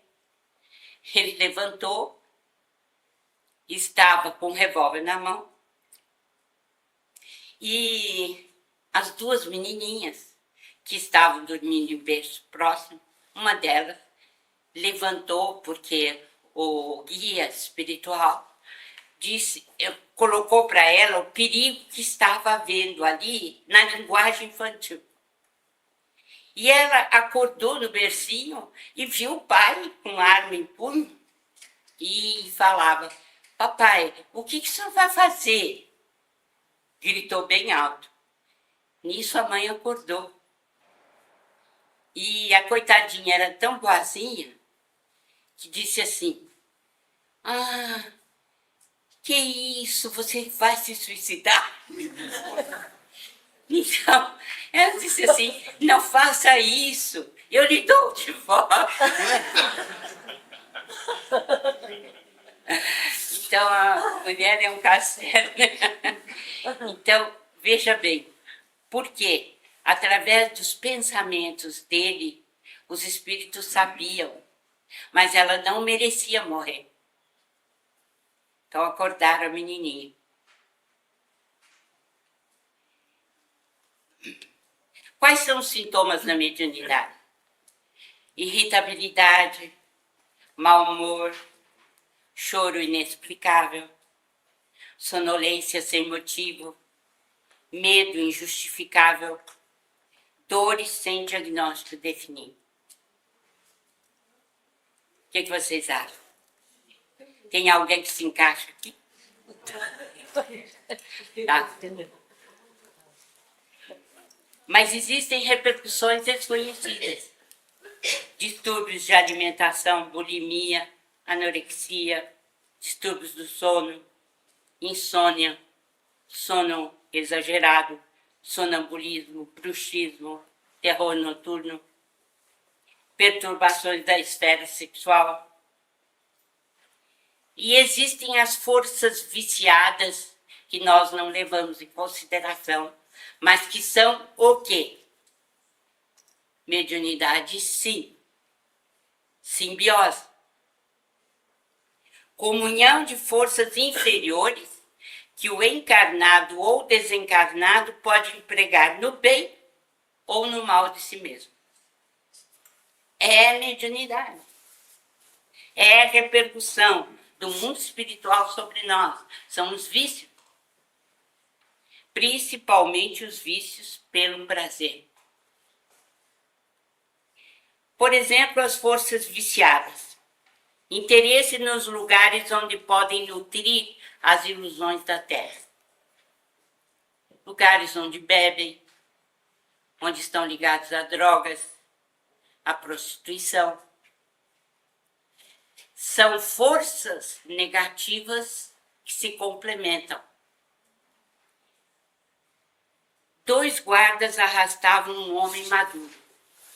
ele levantou, estava com o revólver na mão, e as duas menininhas que estavam dormindo em berço próximo, uma delas levantou porque o guia espiritual colocou para ela o perigo que estava havendo ali na linguagem infantil. E ela acordou no bercinho e viu o pai com arma em punho e falava, papai, o que o senhor vai fazer? Gritou bem alto. Nisso a mãe acordou. E a coitadinha era tão boazinha que disse assim, que isso, você vai se suicidar? Então, ela disse assim, não faça isso, eu lhe dou o divórcio. Então, a mulher é um castelo. Então, veja bem, por quê? Através dos pensamentos dele, os espíritos sabiam, mas ela não merecia morrer. Então, acordaram a menininha. Quais são os sintomas da mediunidade? Irritabilidade, mau humor, choro inexplicável, sonolência sem motivo, medo injustificável, dores sem diagnóstico definido. O que vocês acham? Tem alguém que se encaixa aqui? Tá. Mas existem repercussões desconhecidas. Distúrbios de alimentação, bulimia, anorexia, distúrbios do sono, insônia, sono exagerado, sonambulismo, bruxismo, terror noturno, perturbações da esfera sexual. E existem as forças viciadas que nós não levamos em consideração, mas que são o quê? Mediunidade, sim. Simbiose. Comunhão de forças inferiores que o encarnado ou desencarnado pode empregar no bem ou no mal de si mesmo. É mediunidade. É a repercussão do mundo espiritual sobre nós. São os vícios. Principalmente os vícios pelo prazer. Por exemplo, as forças viciadas. Interesse nos lugares onde podem nutrir as ilusões da terra. Lugares onde bebem, onde estão ligados a drogas, a prostituição. São forças negativas que se complementam. 2 guardas arrastavam um homem maduro.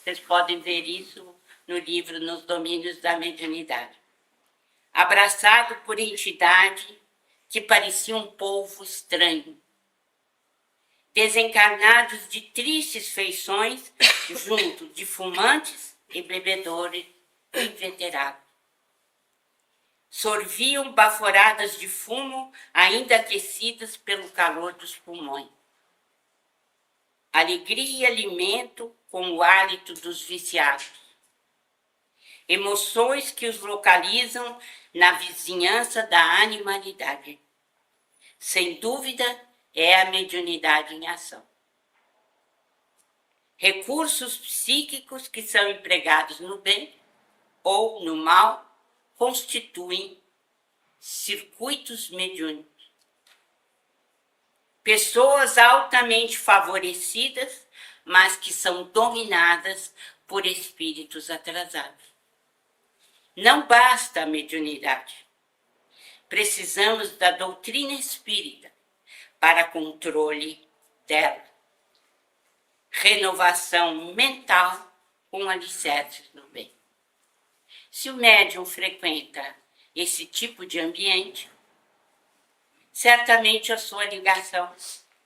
Vocês podem ver isso no livro Nos Domínios da Mediunidade. Abraçado por entidade que parecia um povo estranho. Desencarnados de tristes feições, junto de fumantes e bebedores inveterados. Sorviam baforadas de fumo, ainda aquecidas pelo calor dos pulmões. alegria e alimento com o hálito dos viciados. Emoções que os localizam na vizinhança da animalidade. Sem dúvida, é a mediunidade em ação. Recursos psíquicos que são empregados no bem ou no mal constituem circuitos mediúnicos. Pessoas altamente favorecidas, mas que são dominadas por espíritos atrasados. Não basta a mediunidade. Precisamos da doutrina espírita para controle dela. Renovação mental com alicerces no bem. Se o médium frequenta esse tipo de ambiente, certamente a sua ligação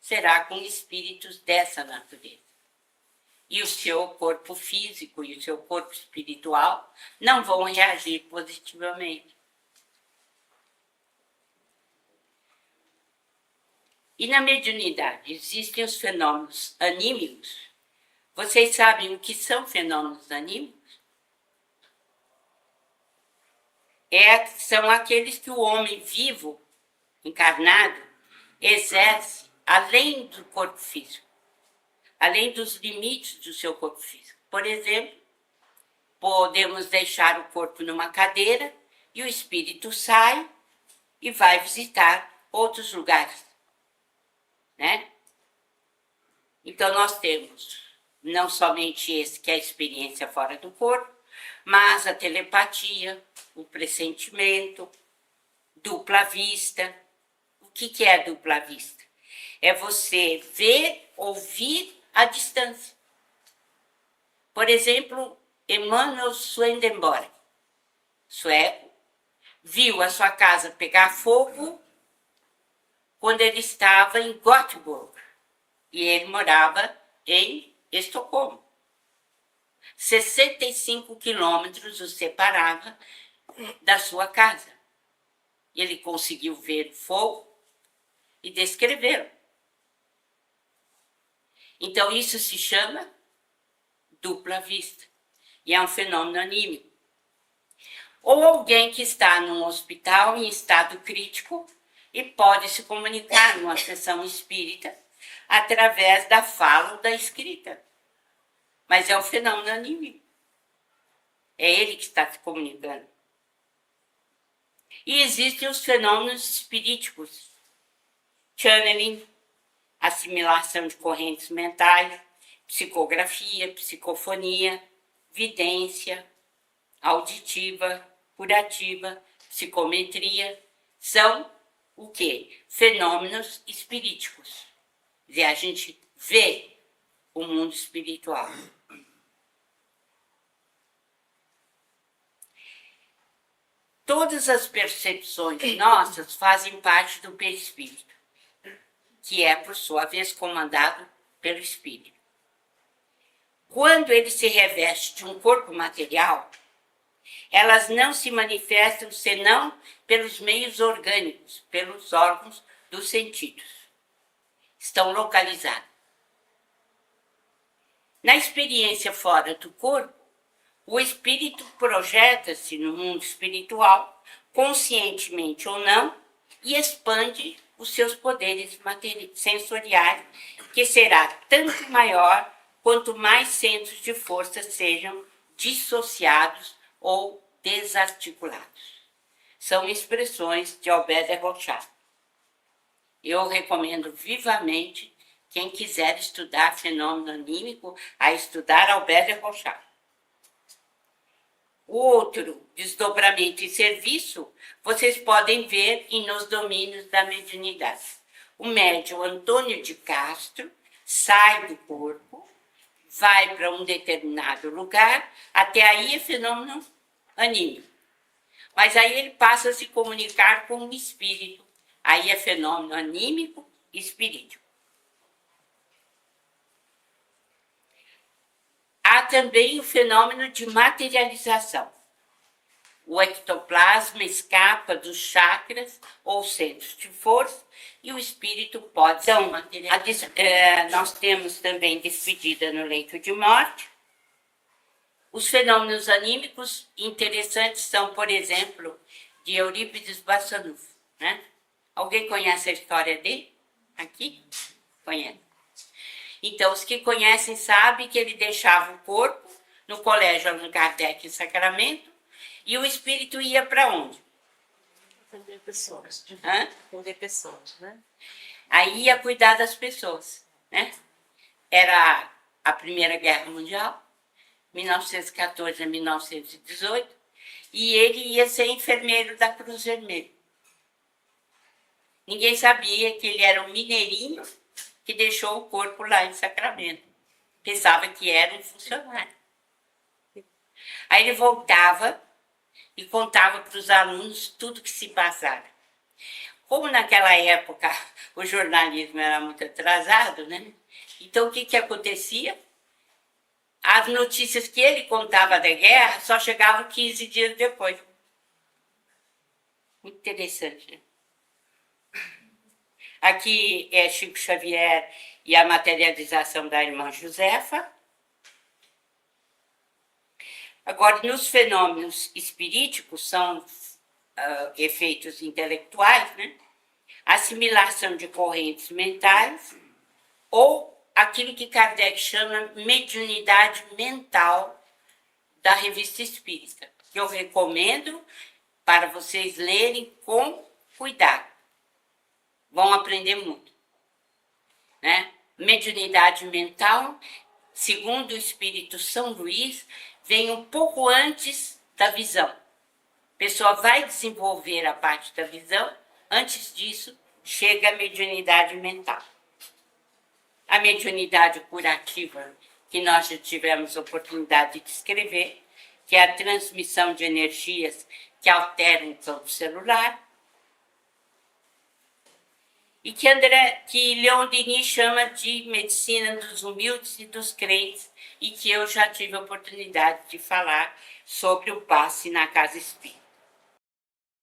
será com espíritos dessa natureza. E o seu corpo físico e o seu corpo espiritual não vão reagir positivamente. E na mediunidade existem os fenômenos anímicos. Vocês sabem o que são fenômenos anímicos? São aqueles que o homem vivo, encarnado, exerce além do corpo físico, além dos limites do seu corpo físico. Por exemplo, podemos deixar o corpo numa cadeira e o espírito sai e vai visitar outros lugares, né? Então nós temos não somente esse que é a experiência fora do corpo, mas a telepatia, o pressentimento, dupla vista. O que é dupla vista? É você ver, ouvir à distância. Por exemplo, Emanuel Swedenborg, sueco, viu a sua casa pegar fogo quando ele estava em Göteborg e ele morava em Estocolmo. 65 quilômetros o separava da sua casa. Ele conseguiu ver o fogo e descrevê-lo. Então isso se chama dupla vista e é um fenômeno anímico. Ou alguém que está num hospital em estado crítico e pode se comunicar numa sessão espírita através da fala ou da escrita. Mas é um fenômeno anímico. É ele que está se comunicando. E existem os fenômenos espiríticos. Channeling, assimilação de correntes mentais, psicografia, psicofonia, vidência, auditiva, curativa, psicometria, são o quê? Fenômenos espiríticos. Quer dizer, a gente vê o mundo espiritual. Todas as percepções nossas fazem parte do perispírito, que é, por sua vez, comandado pelo espírito. Quando ele se reveste de um corpo material, elas não se manifestam senão pelos meios orgânicos, pelos órgãos dos sentidos. Estão localizados. Na experiência fora do corpo, o espírito projeta-se no mundo espiritual, conscientemente ou não, e expande os seus poderes sensoriais, que será tanto maior quanto mais centros de força sejam dissociados ou desarticulados. São expressões de Albert de Rochat. Eu recomendo vivamente quem quiser estudar fenômeno anímico a estudar Albert de Rochat. O outro desdobramento e serviço vocês podem ver nos domínios da mediunidade. O médium Antônio de Castro sai do corpo, vai para um determinado lugar, até aí é fenômeno anímico. Mas aí ele passa a se comunicar com o espírito, aí é fenômeno anímico e espirítico. Há também o fenômeno de materialização. o ectoplasma escapa dos chakras ou centros de força e o espírito pode... Então, nós temos também despedida no leito de morte. Os fenômenos anímicos interessantes são, por exemplo, de Eurípides Barçanufo, né? Alguém conhece a história dele? Aqui? Conhece. Então, os que conhecem sabem que ele deixava o corpo no colégio Allan Kardec em Sacramento e o espírito ia para onde? Atender pessoas. Hã? Atender pessoas, né? Aí ia cuidar das pessoas, né? Era a Primeira Guerra Mundial, 1914 a 1918, e ele ia ser enfermeiro da Cruz Vermelha. Ninguém sabia que ele era um mineirinho que deixou o corpo lá em Sacramento. Pensava que era um funcionário. Aí ele voltava e contava para os alunos tudo que se passava. Como naquela época o jornalismo era muito atrasado, né? Então o que acontecia? As notícias que ele contava da guerra só chegavam 15 dias depois. Muito interessante, né? Aqui é Chico Xavier e a materialização da irmã Josefa. Agora, nos fenômenos espiríticos, são efeitos intelectuais, né? Assimilação de correntes mentais, ou aquilo que Kardec chama mediunidade mental da Revista Espírita, que eu recomendo para vocês lerem com cuidado. Vão aprender muito, né? Mediunidade mental, segundo o Espírito São Luís, vem um pouco antes da visão. A pessoa vai desenvolver a parte da visão, antes disso chega a mediunidade mental. A mediunidade curativa, que nós já tivemos oportunidade de descrever, que é a transmissão de energias que alteram o campo celular, e que Leon Denis chama de medicina dos humildes e dos crentes, e que eu já tive a oportunidade de falar sobre o passe na casa espírita.